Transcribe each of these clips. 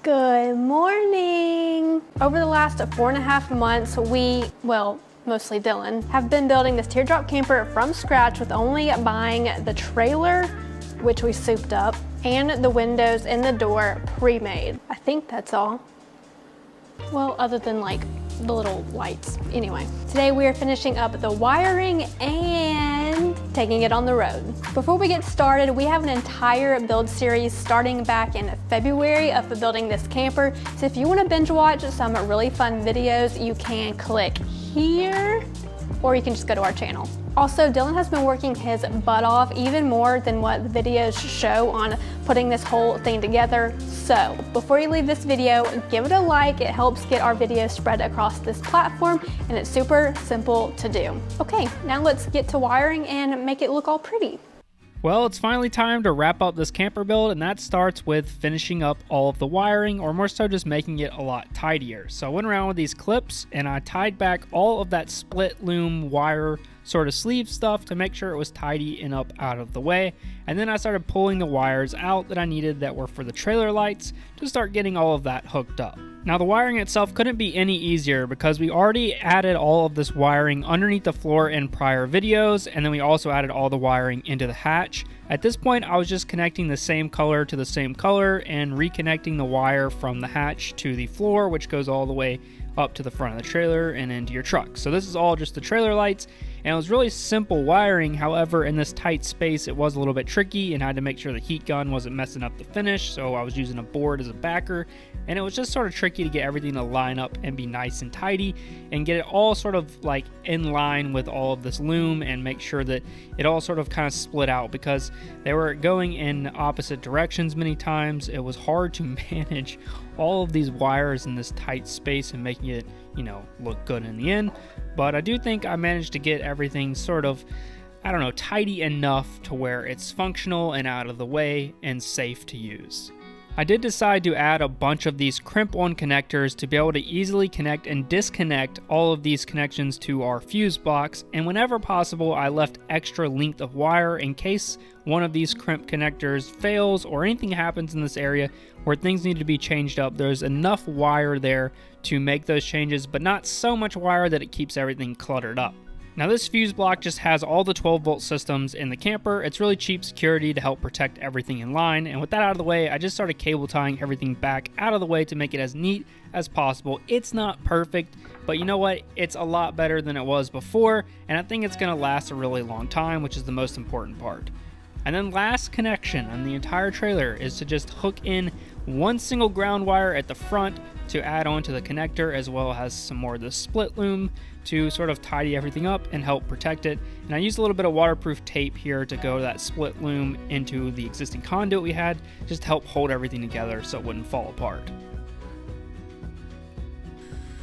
Good morning! Over the last 4.5 months, mostly Dylan, have been building this teardrop camper from scratch with only buying the trailer, which we souped up, and the windows and the door pre-made. I think that's all. Well, other than like the little lights. Anyway, today we are finishing up the wiring and taking it on the road. Before we get started, we have an entire build series starting back in February of building this camper. So if you want to binge watch some really fun videos, you can click here, or you can just go to our channel. Also, Dylan has been working his butt off even more than what the videos show on putting this whole thing together. So before you leave this video, give it a like. It helps get our videos spread across this platform, and it's super simple to do. Okay, now let's get to wiring and make it look all pretty. Well, it's finally time to wrap up this camper build, and that starts with finishing up all of the wiring, or more so just making it a lot tidier. So I went around with these clips and I tied back all of that split loom wire sort of sleeve stuff to make sure it was tidy and up out of the way. And then I started pulling the wires out that I needed that were for the trailer lights to start getting all of that hooked up. Now the wiring itself couldn't be any easier because we already added all of this wiring underneath the floor in prior videos, and then we also added all the wiring into the hatch. At this point I was just connecting the same color to the same color and reconnecting the wire from the hatch to the floor, which goes all the way up to the front of the trailer and into your truck. So this is all just the trailer lights, and it was really simple wiring. However, in this tight space it was a little bit tricky, and I had to make sure the heat gun wasn't messing up the finish, so I was using a board as a backer, and it was just sort of tricky to get everything to line up and be nice and tidy and get it all sort of like in line with all of this loom, and make sure that it all sort of kind of split out because they were going in opposite directions many times. It was hard to manage all of these wires in this tight space and making it, look good in the end. But I do think I managed to get everything sort of, tidy enough to where it's functional and out of the way and safe to use. I did decide to add a bunch of these crimp-on connectors to be able to easily connect and disconnect all of these connections to our fuse box, and whenever possible I left extra length of wire in case one of these crimp connectors fails or anything happens in this area where things need to be changed up. There's enough wire there to make those changes, but not so much wire that it keeps everything cluttered up. Now this fuse block just has all the 12-volt systems in the camper. It's really cheap security to help protect everything in line, and with that out of the way, I just started cable tying everything back out of the way to make it as neat as possible. It's not perfect, but you know what? It's a lot better than it was before, and I think it's going to last a really long time, which is the most important part. And then last connection on the entire trailer is to just hook in one single ground wire at the front to add on to the connector, as well as some more of the split loom to sort of tidy everything up and help protect it. And I used a little bit of waterproof tape here to go that split loom into the existing conduit we had, just to help hold everything together so it wouldn't fall apart.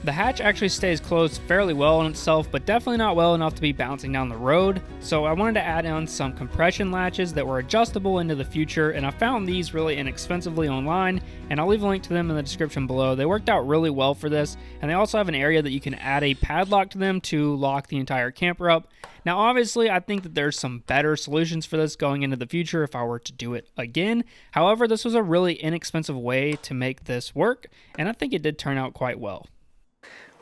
The hatch actually stays closed fairly well in itself, but definitely not well enough to be bouncing down the road. So I wanted to add on some compression latches that were adjustable into the future, and I found these really inexpensively online, and I'll leave a link to them in the description below. They worked out really well for this, and they also have an area that you can add a padlock to them to lock the entire camper up. Now obviously I think that there's some better solutions for this going into the future if I were to do it again. However, this was a really inexpensive way to make this work, and I think it did turn out quite well.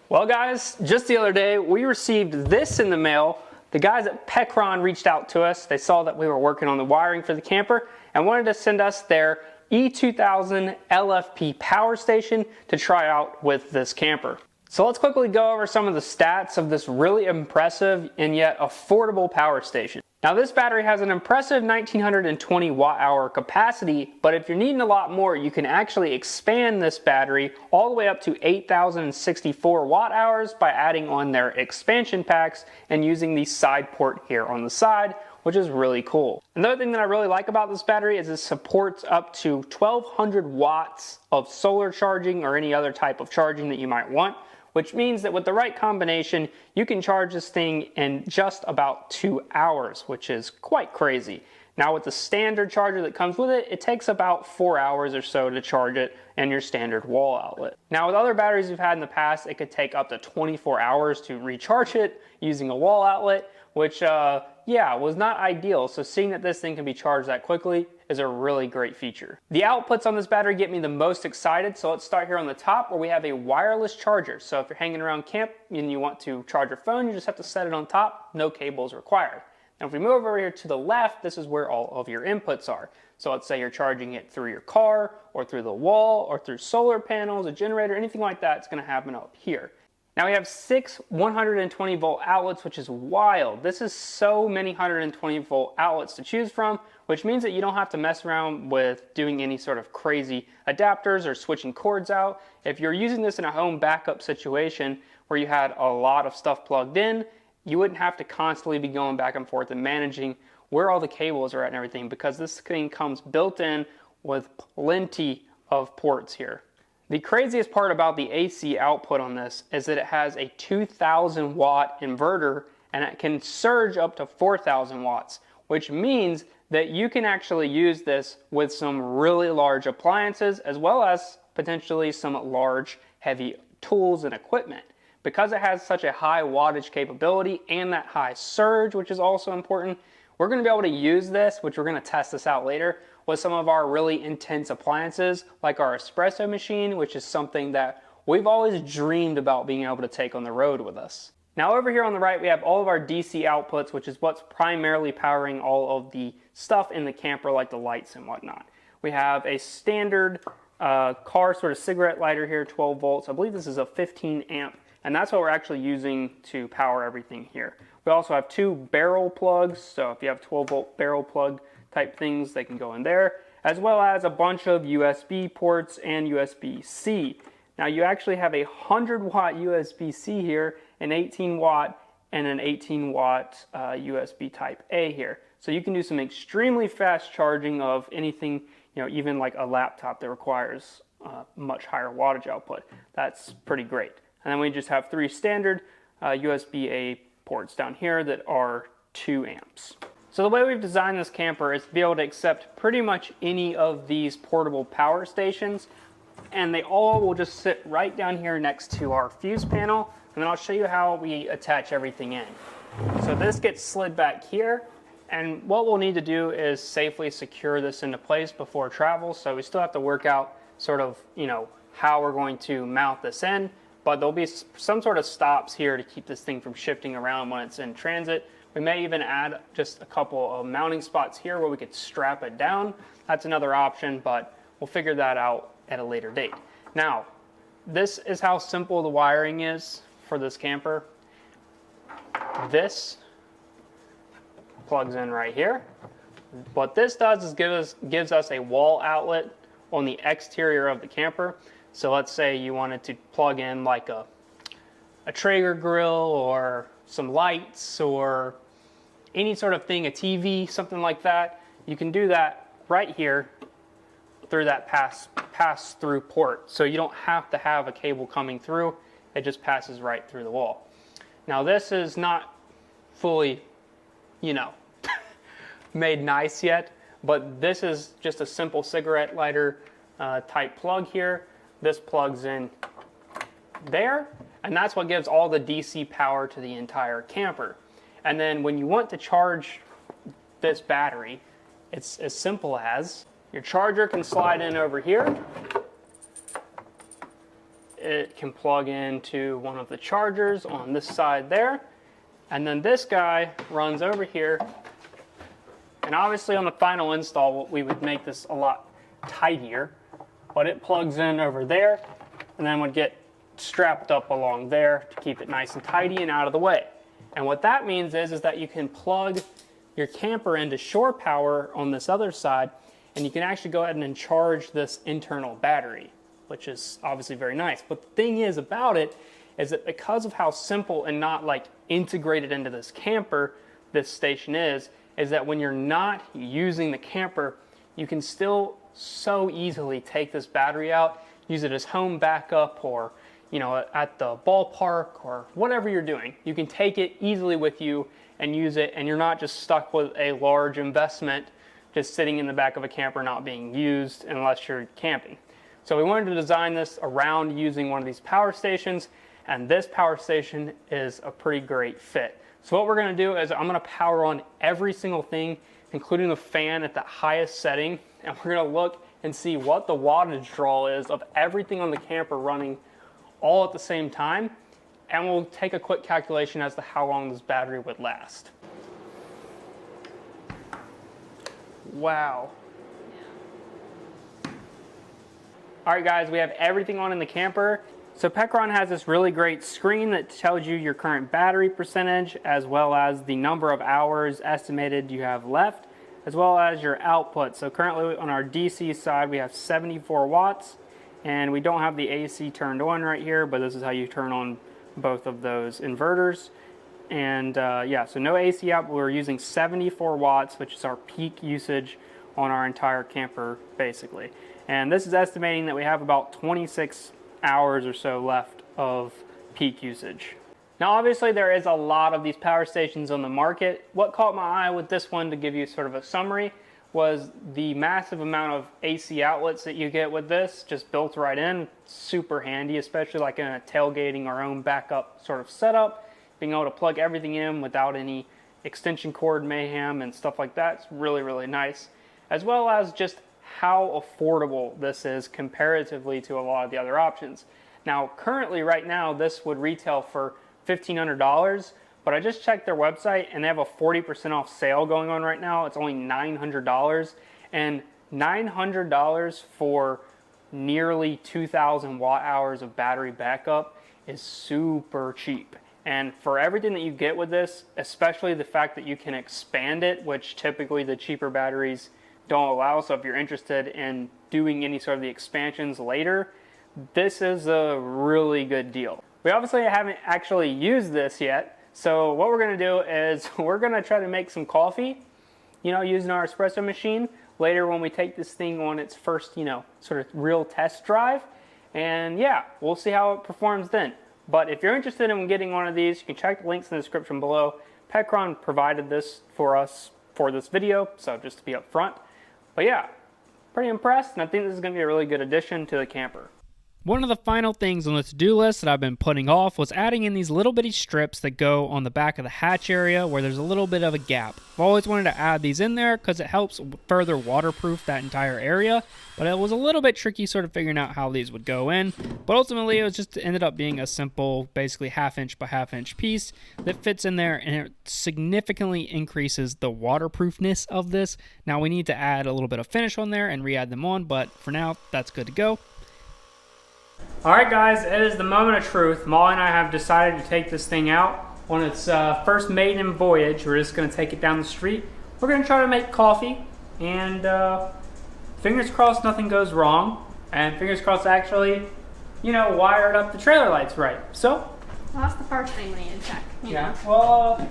Well guys, just the other day we received this in the mail. The guys at Pecron reached out to us. They saw that we were working on the wiring for the camper and wanted to send us their E2000 LFP power station to try out with this camper. So let's quickly go over some of the stats of this really impressive and yet affordable power station. Now this battery has an impressive 1920 watt-hour capacity, but if you're needing a lot more, you can actually expand this battery all the way up to 8,064 watt-hours by adding on their expansion packs and using the side port here on the side, which is really cool. Another thing that I really like about this battery is it supports up to 1,200 watts of solar charging or any other type of charging that you might want, which means that with the right combination, you can charge this thing in just about 2 hours, which is quite crazy. Now with the standard charger that comes with it, it takes about 4 hours or so to charge it and your standard wall outlet. Now with other batteries we've had in the past, it could take up to 24 hours to recharge it using a wall outlet, which was not ideal. So seeing that this thing can be charged that quickly is a really great feature. The outputs on this battery get me the most excited, so let's start here on the top where we have a wireless charger. So if you're hanging around camp and you want to charge your phone, you just have to set it on top, no cables required. Now if we move over here to the left, this is where all of your inputs are. So let's say you're charging it through your car, or through the wall, or through solar panels, a generator, anything like that, it's gonna happen up here. Now we have 6 120 volt outlets, which is wild. This is so many 120 volt outlets to choose from, which means that you don't have to mess around with doing any sort of crazy adapters or switching cords out. If you're using this in a home backup situation where you had a lot of stuff plugged in, you wouldn't have to constantly be going back and forth and managing where all the cables are at and everything, because this thing comes built in with plenty of ports here. The craziest part about the AC output on this is that it has a 2000 watt inverter and it can surge up to 4000 watts, which means that you can actually use this with some really large appliances as well as potentially some large heavy tools and equipment. Because it has such a high wattage capability and that high surge, which is also important, we're going to be able to use this, which we're going to test this out later, with some of our really intense appliances like our espresso machine, which is something that we've always dreamed about being able to take on the road with us. Now over here on the right we have all of our DC outputs, which is what's primarily powering all of the stuff in the camper like the lights and whatnot. We have a standard car sort of cigarette lighter here, 12 volts. I believe this is a 15 amp, and that's what we're actually using to power everything here. We also have 2 barrel plugs, so if you have 12 volt barrel plug type things, they can go in there, as well as a bunch of USB ports and USB-C. Now you actually have a 100 watt USB-C here, an 18 watt, and an 18 watt USB type A here. So you can do some extremely fast charging of anything, even like a laptop that requires much higher wattage output. That's pretty great. And then we just have 3 standard USB-A ports down here that are 2 amps. So the way we've designed this camper is to be able to accept pretty much any of these portable power stations, and they all will just sit right down here next to our fuse panel, and then I'll show you how we attach everything in. So this gets slid back here, and what we'll need to do is safely secure this into place before travel, so we still have to work out sort of, how we're going to mount this in, but there'll be some sort of stops here to keep this thing from shifting around when it's in transit. We may even add just a couple of mounting spots here where we could strap it down. That's another option, but we'll figure that out at a later date. Now, this is how simple the wiring is for this camper. This plugs in right here. What this does is gives us a wall outlet on the exterior of the camper. So let's say you wanted to plug in like a Traeger grill or some lights or any sort of thing, a TV, something like that. You can do that right here through that pass-through port. So you don't have to have a cable coming through. It just passes right through the wall. Now this is not fully, made nice yet, but this is just a simple cigarette lighter type plug here. This plugs in there, and that's what gives all the DC power to the entire camper. And then when you want to charge this battery, it's as simple as your charger can slide in over here. It can plug into one of the chargers on this side there. And then this guy runs over here. And obviously on the final install, we would make this a lot tidier, but it plugs in over there and then would get strapped up along there to keep it nice and tidy and out of the way. And what that means is that you can plug your camper into shore power on this other side, and you can actually go ahead and charge this internal battery, which is obviously very nice. But the thing is about it is that because of how simple and not like integrated into this camper this station is that when you're not using the camper, you can still so easily take this battery out, use it as home backup, or at the ballpark or whatever you're doing. You can take it easily with you and use it, and you're not just stuck with a large investment just sitting in the back of a camper not being used unless you're camping. So we wanted to design this around using one of these power stations, and this power station is a pretty great fit. So what we're going to do is I'm going to power on every single thing including the fan at the highest setting, and we're gonna look and see what the wattage draw is of everything on the camper running all at the same time, and we'll take a quick calculation as to how long this battery would last. Wow. All right guys, we have everything on in the camper. So Pecron has this really great screen that tells you your current battery percentage, as well as the number of hours estimated you have left, as well as your output. So currently on our DC side, we have 74 watts, and we don't have the AC turned on right here, but this is how you turn on both of those inverters. And yeah, so no AC out, but we're using 74 watts, which is our peak usage on our entire camper, basically. And this is estimating that we have about 26 hours or so left of peak usage. Now obviously there is a lot of these power stations on the market. What caught my eye with this one, to give you sort of a summary, was the massive amount of AC outlets that you get with this, just built right in. Super handy, especially like in a tailgating or own backup sort of setup. Being able to plug everything in without any extension cord mayhem and stuff like that. It's really, really nice. As well as just how affordable this is comparatively to a lot of the other options. Now currently right now this would retail for $1,500, but I just checked their website and they have a 40% off sale going on right now. It's only $900, and $900 for nearly 2,000 watt hours of battery backup is super cheap. And for everything that you get with this, especially the fact that you can expand it, which typically the cheaper batteries don't allow. So if you're interested in doing any sort of the expansions later, this is a really good deal. We obviously haven't actually used this yet. So what we're gonna do is we're gonna try to make some coffee, you know, using our espresso machine later when we take this thing on its first, you know, sort of real test drive. And yeah, we'll see how it performs then. But if you're interested in getting one of these, you can check the links in the description below. Pecron provided this for us for this video, so just to be up front. But yeah, pretty impressed, and I think this is going to be a really good addition to the camper. One of the final things on the to-do list that I've been putting off was adding in these little bitty strips that go on the back of the hatch area where there's a little bit of a gap. I've always wanted to add these in there because it helps further waterproof that entire area, but it was a little bit tricky sort of figuring out how these would go in. But ultimately it was just ended up being a simple, basically 1/2 inch by 1/2 inch piece that fits in there, and it significantly increases the waterproofness of this. Now we need to add a little bit of finish on there and re-add them on, but for now that's good to go. Alright guys, it is the moment of truth. Molly and I have decided to take this thing out on its first maiden voyage. We're just going to take it down the street. We're going to try to make coffee, and fingers crossed nothing goes wrong, and fingers crossed actually, you know, wired up the trailer lights right. So, Well, that's the first thing we need to check. You know? Well,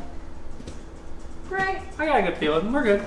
great. I got a good feeling. We're good.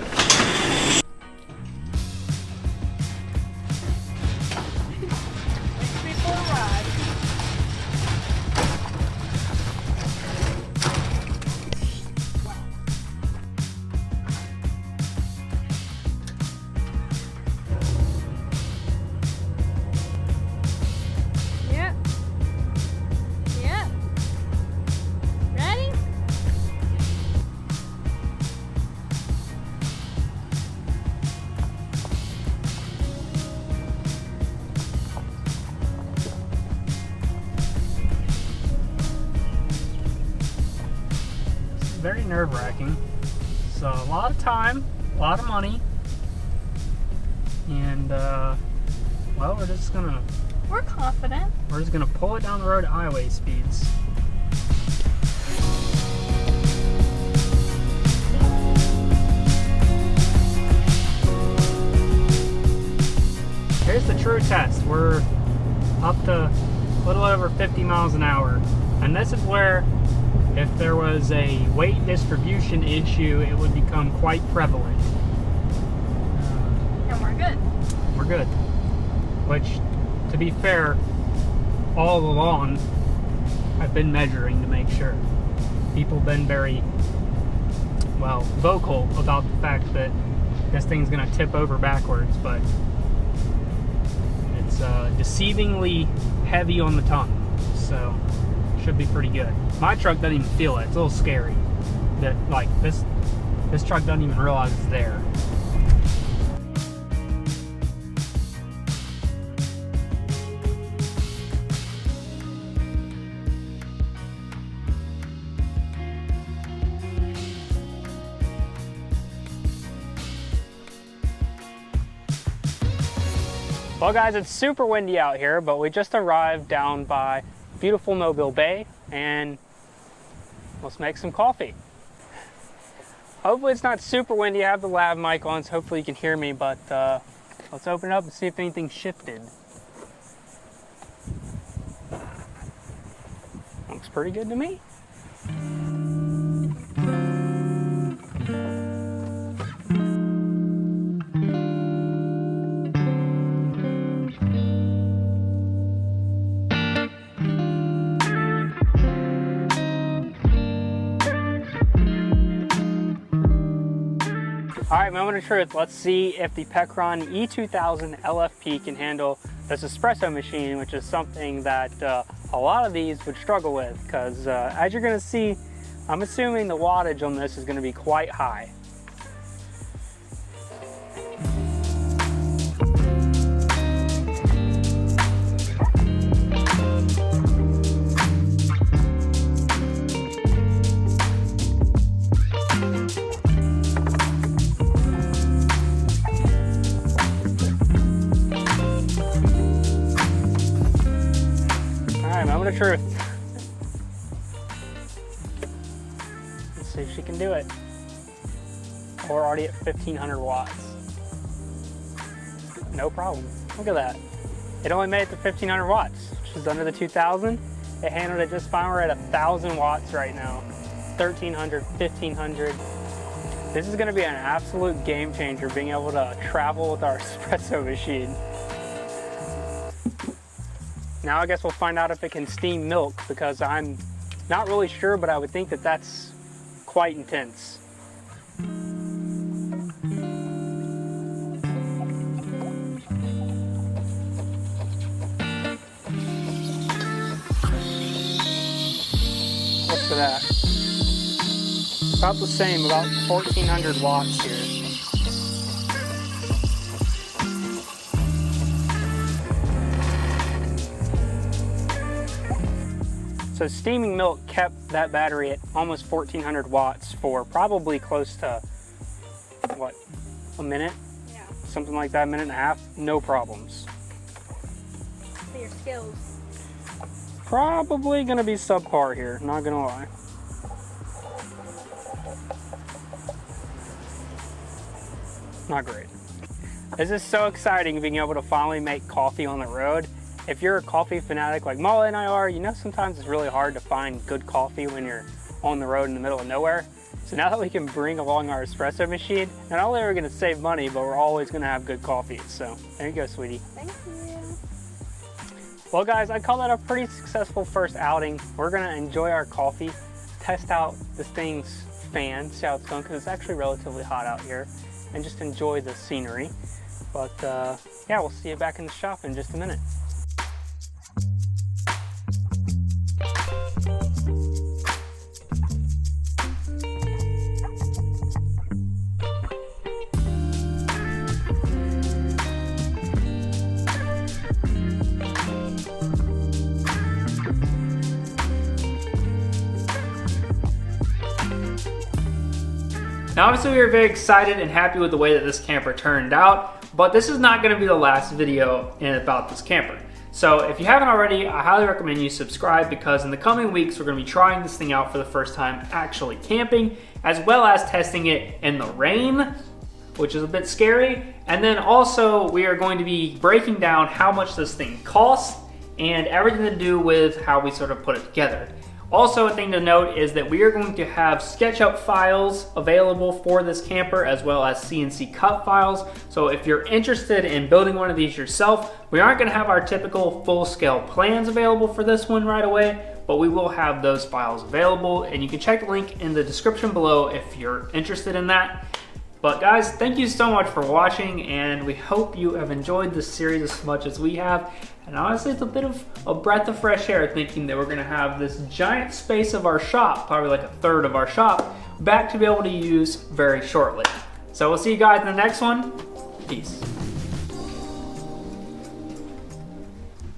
Very nerve-wracking. So a lot of time, a lot of money, and well, we're just gonna pull it down the road at highway speeds. Here's the true test. We're up to a little over 50 miles an hour, and this is where, if there was a weight distribution issue, it would become quite prevalent. And we're good. We're good. Which, to be fair, all along, I've been measuring to make sure. People have been very, well, vocal about the fact that this thing's gonna tip over backwards, but it's deceivingly heavy on the tongue, so should be pretty good. My truck doesn't even feel it. It's a little scary that, like, this This truck doesn't even realize it's there. Well guys, it's super windy out here, but we just arrived down by beautiful Mobile Bay and let's make some coffee. Hopefully it's not super windy. I have the lav mic on, so hopefully you can hear me, but let's open it up and see if anything shifted. Looks pretty good to me. All right, moment of truth. Let's see if the Pecron E2000 LFP can handle this espresso machine, which is something that a lot of these would struggle with, because as you're gonna see, I'm assuming the wattage on this is gonna be quite high. Moment of truth. Let's see if she can do it. We're already at 1500 watts. No problem. Look at that. It only made it to 1500 watts, which is under the 2000. It handled it just fine. We're at 1000 watts right now. 1300, 1500. This is going to be an absolute game changer, being able to travel with our espresso machine. Now I guess we'll find out if it can steam milk, because I'm not really sure, but I would think that that's quite intense. Look at that. About the same, about 1400 watts here. So steaming milk kept that battery at almost 1400 watts for probably close to, what, a minute? Yeah. Something like that, a minute and a half, no problems. So your skills. Probably gonna be subpar here, not gonna lie. Not great. This is so exciting, being able to finally make coffee on the road. If you're a coffee fanatic like Molly and I are, you know sometimes it's really hard to find good coffee when you're on the road in the middle of nowhere. So now that we can bring along our espresso machine, not only are we gonna save money, but we're always gonna have good coffee. So there you go, sweetie. Thank you. Well guys, I call that a pretty successful first outing. We're gonna enjoy our coffee, test out this thing's fan, see how it's going, because it's actually relatively hot out here, and just enjoy the scenery. But yeah, we'll see you back in the shop in just a minute. Now obviously we are very excited and happy with the way that this camper turned out, but this is not going to be the last video about this camper. So if you haven't already, I highly recommend you subscribe, because in the coming weeks we're going to be trying this thing out for the first time actually camping, as well as testing it in the rain, which is a bit scary. And then also we are going to be breaking down how much this thing costs and everything to do with how we sort of put it together. Also, a thing to note is that we are going to have SketchUp files available for this camper, as well as CNC cut files. So if you're interested in building one of these yourself, we aren't going to have our typical full-scale plans available for this one right away, but we will have those files available, and you can check the link in the description below if you're interested in that. But guys, thank you so much for watching, and we hope you have enjoyed this series as much as we have. And honestly, it's a bit of a breath of fresh air thinking that we're gonna have this giant space of our shop, probably like a third of our shop, back to be able to use very shortly. So we'll see you guys in the next one. Peace.